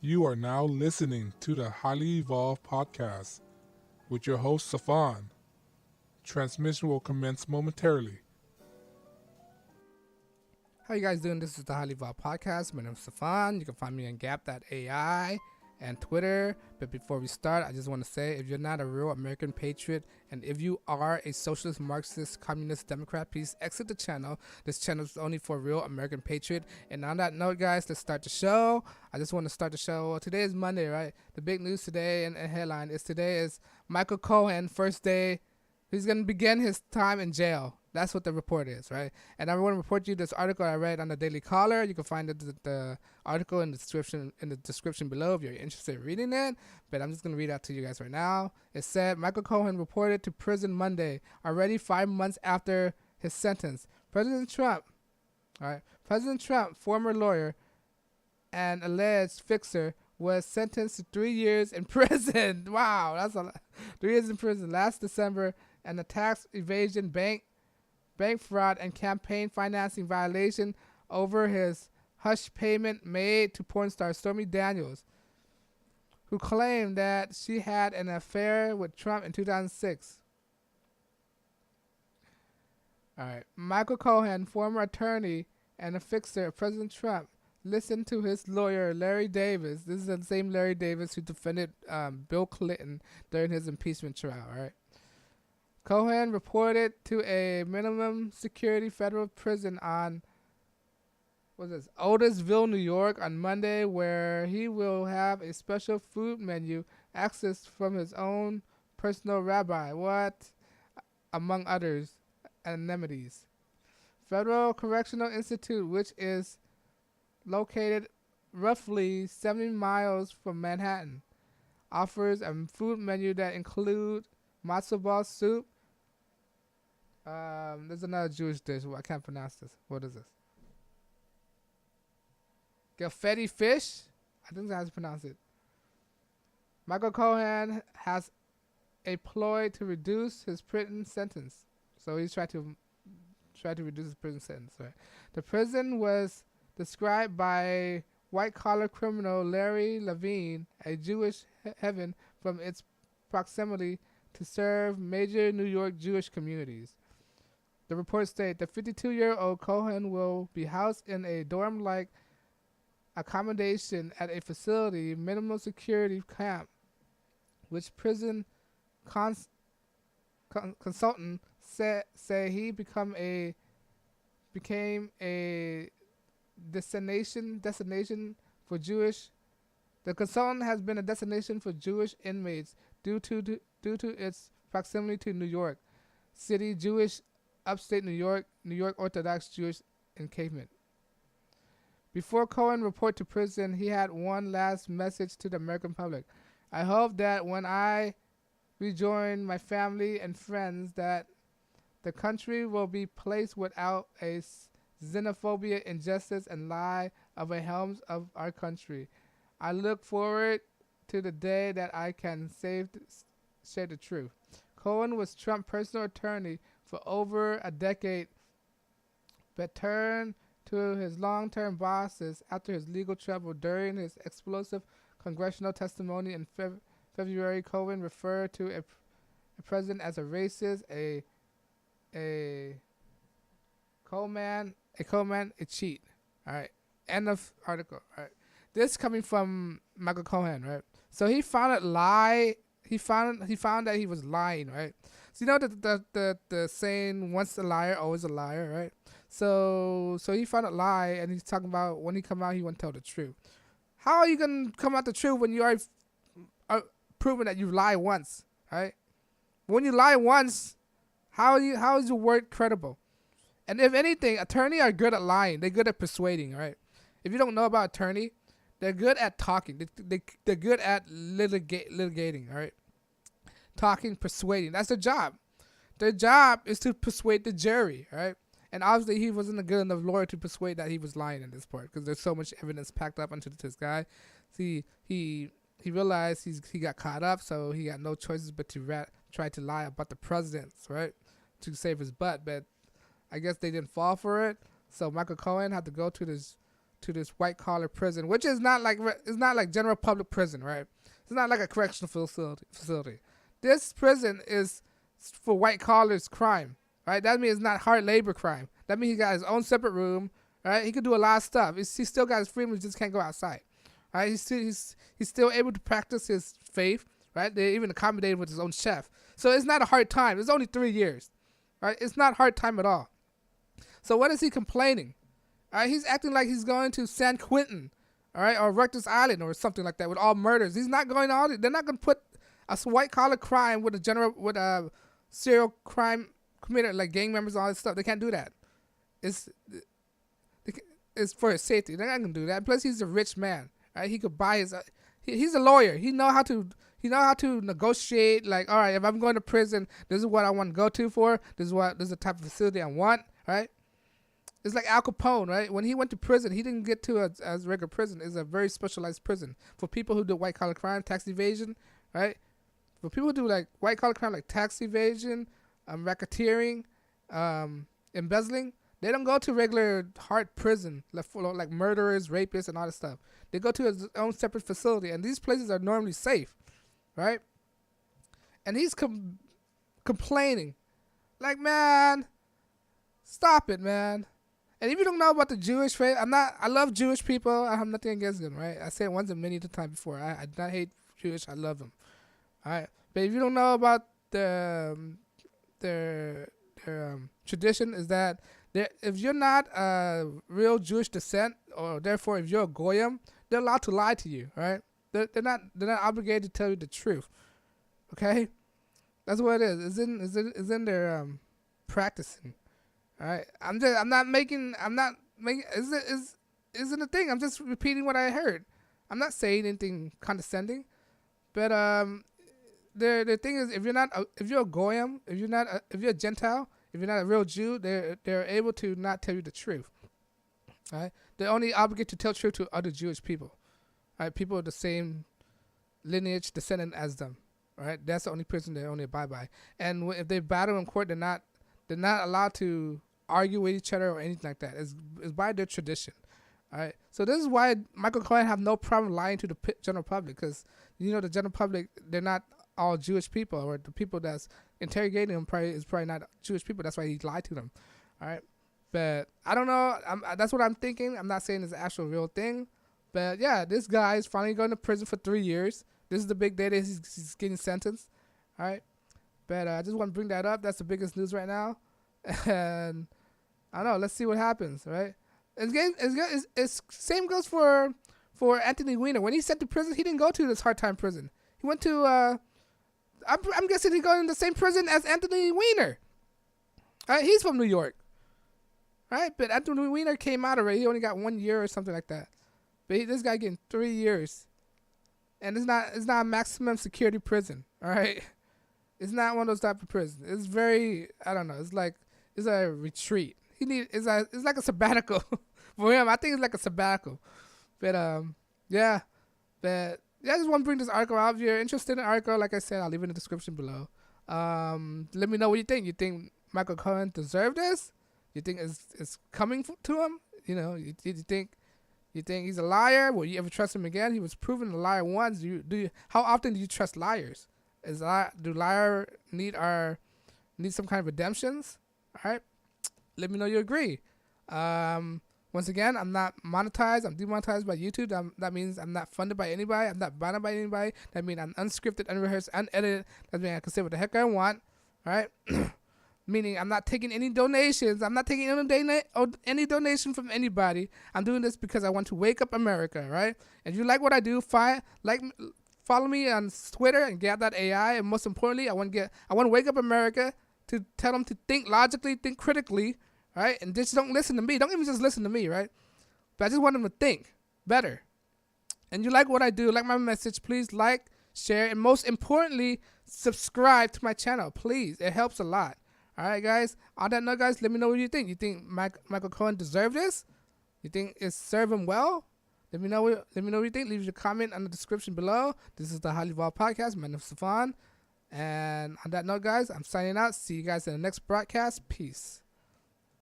You are now listening to the Highly Evolved Podcast with your host, Safan. Transmission will commence momentarily. How you guys doing? This is the Highly Evolved Podcast. My name is Safan. You can find me on Gap.ai and Twitter. But before we start, I just want to say, if you're not a real American patriot, and if you are a socialist, Marxist, communist, Democrat, please exit the channel. This channel is only for real American patriot. And on that note, guys, let's start the show. I just want to start the show. Well, today is Monday, right? The big news today and headline is today is Michael Cohen, first day. He's going to begin his time in jail. That's what the report is, right? And I want to report you this article I read on the Daily Caller. You can find the article in the description below if you're interested in reading it. But I'm just going to read out to you guys right now. It said, Michael Cohen reported to prison Monday, already 5 months after his sentence. President Trump, former lawyer and alleged fixer, was sentenced to 3 years in prison. Wow, that's a lot. 3 years in prison last December, and the tax evasion, bank fraud, and campaign financing violation over his hush payment made to porn star Stormy Daniels, who claimed that she had an affair with Trump in 2006. All right. Michael Cohen, former attorney and a fixer of President Trump, listened to his lawyer, Larry Davis. This is the same Larry Davis who defended Bill Clinton during his impeachment trial, all right? Cohen reported to a minimum security federal prison on Otisville, New York on Monday, where he will have a special food menu accessed from his own personal rabbi. Among others, amenities. Federal Correctional Institute, which is located roughly 70 miles from Manhattan, offers a food menu that includes matzo ball soup. There's another Jewish dish. I can't pronounce this. What is this? Gefilte fish? I think that's how to pronounce it. Michael Cohen has a ploy to reduce his prison sentence. So he's trying to reduce his prison sentence. Right? The prison was described by white-collar criminal Larry Levine, a Jewish heaven, from its proximity to serve major New York Jewish communities. The report states the 52-year-old Cohen will be housed in a dorm-like accommodation at a facility minimum security camp, which prison consultant say he became a destination for Jewish. The consultant has been a destination for Jewish inmates due to its proximity to New York City Jewish, upstate New York Orthodox Jewish encampment. Before Cohen reported to prison, he had one last message to the American public. I hope that when I rejoin my family and friends, that the country will be placed without a xenophobia, injustice, and lie of a helms of our country. I look forward to the day that I can share the truth. Cohen was Trump's personal attorney for over a decade, but turned to his long-term bosses after his legal trouble during his explosive congressional testimony in February. Cohen referred to a president as a racist, a cheat. All right. End of article. All right. This coming from Michael Cohen, right? So he found He found that he was lying, right? So you know the saying, once a liar, always a liar, right? So he found a lie, and he's talking about when he come out, he won't tell the truth. How are you gonna come out the truth when you are proven that you lie once, right? When you lie once, how is your word credible? And if anything, attorneys are good at lying. They're good at persuading, right? If you don't know about attorney, they're good at talking. They're good at litigating, all right? Talking, persuading. That's their job. Their job is to persuade the jury, all right? And obviously, he wasn't a good enough lawyer to persuade that he was lying in this part, because there's so much evidence packed up onto this guy. See, he realized he got caught up, so he got no choices but to try to lie about the presidents, right, to save his butt. But I guess they didn't fall for it. So Michael Cohen had to go to this to this white collar prison, which is not like general public prison, right? It's not like a correctional facility. This prison is for white collars crime, right? That means it's not hard labor crime. That means he got his own separate room, right? He could do a lot of stuff. He still got his freedom, he just can't go outside, right? He's still able to practice his faith, right? They even accommodated with his own chef. So it's not a hard time. It's only 3 years, right? It's not hard time at all. So what is he complaining? All right, he's acting like he's going to San Quentin, all right, or Rikers Island or something like that with all murders. He's not going all. They're not going to put a white collar crime with a serial crime committed like gang members and all this stuff. They can't do that. It's for his safety. They're not going to do that. Plus, he's a rich man, right? He could buy his. He's a lawyer. He know how to negotiate. Like, all right, if I'm going to prison, this is what I want to go to for. This is the type of facility I want, right? It's like Al Capone, right? When he went to prison, he didn't get to as regular prison. It's a very specialized prison for people who do white collar crime, tax evasion, right? For people who do like white collar crime, like tax evasion, racketeering, embezzling, they don't go to regular hard prison like full of like murderers, rapists, and all this stuff. They go to his own separate facility, and these places are normally safe, right? And he's complaining, like, man, stop it, man. And if you don't know about the Jewish faith, I love Jewish people. I have nothing against them, right? I said it once and many times before. I do not hate Jewish. I love them, all right? But if you don't know about their tradition, is that if you're not a real Jewish descent, or therefore if you're a goyim, they're allowed to lie to you, right? They're not obligated to tell you the truth, okay? That's what it is. It's in their practicing. All right, isn't a thing. I'm just repeating what I heard. I'm not saying anything condescending, but the thing is, if you're a goyim, if you're a Gentile, if you're not a real Jew, they're able to not tell you the truth. All right, they're only obligated to tell truth to other Jewish people. All right, people of the same lineage, descendant as them. All right, that's the only person they only abide by. And if they battle in court, they're not allowed to argue with each other or anything like that. It's by their tradition. All right. So this is why Michael Cohen have no problem lying to the general public, because the general public, they're not all Jewish people, or the people that's interrogating him is probably not Jewish people. That's why he lied to them. All right. But I don't know. That's what I'm thinking. I'm not saying it's an actual real thing, but yeah, this guy is finally going to prison for 3 years. This is the big day that he's getting sentenced. All right. But I just want to bring that up. That's the biggest news right now. And I don't know. Let's see what happens, right? It's same goes for Anthony Weiner. When he sent to prison, he didn't go to this hard time prison. He went to I'm guessing he got in the same prison as Anthony Weiner. Right? He's from New York, right? But Anthony Weiner came out already. He only got 1 year or something like that. But this guy getting 3 years, and it's not a maximum security prison. All right. It's not one of those type of prisons. It's very, I don't know. It's a retreat. It's like a sabbatical for him. I think it's like a sabbatical. But yeah. But yeah, I just want to bring this article out. If you're interested in the article, like I said, I'll leave it in the description below. Let me know what you think. You think Michael Cohen deserved this? You think it's coming to him? You think he's a liar? Will you ever trust him again? He was proven a liar once. How often do you trust liars? Do liar need some kind of redemptions? All right, let me know you agree. Once again, I'm not monetized. I'm demonetized by YouTube. That means I'm not funded by anybody. I'm not banned by anybody. That means I'm unscripted, unrehearsed, unedited. That means I can say what the heck I want. All right, meaning I'm not taking any donations. I'm not taking any donation from anybody. I'm doing this because I want to wake up America. Right? If you like what I do, follow me on Twitter and Gab.ai, and most importantly, I want to wake up America to tell them to think logically, think critically, right? And just don't listen to me. Don't even just listen to me, right? But I just want them to think better. And you like what I do, like my message, please like, share, and most importantly, subscribe to my channel, please. It helps a lot. All right, guys. On that note, guys, let me know what you think. You think Michael Cohen deserved this? You think it served him well? Let me know what you think. Leave your comment in the description below. This is the Highly Evolved Podcast. My name is Stefan. And on that note, guys, I'm signing out. See you guys in the next broadcast. Peace.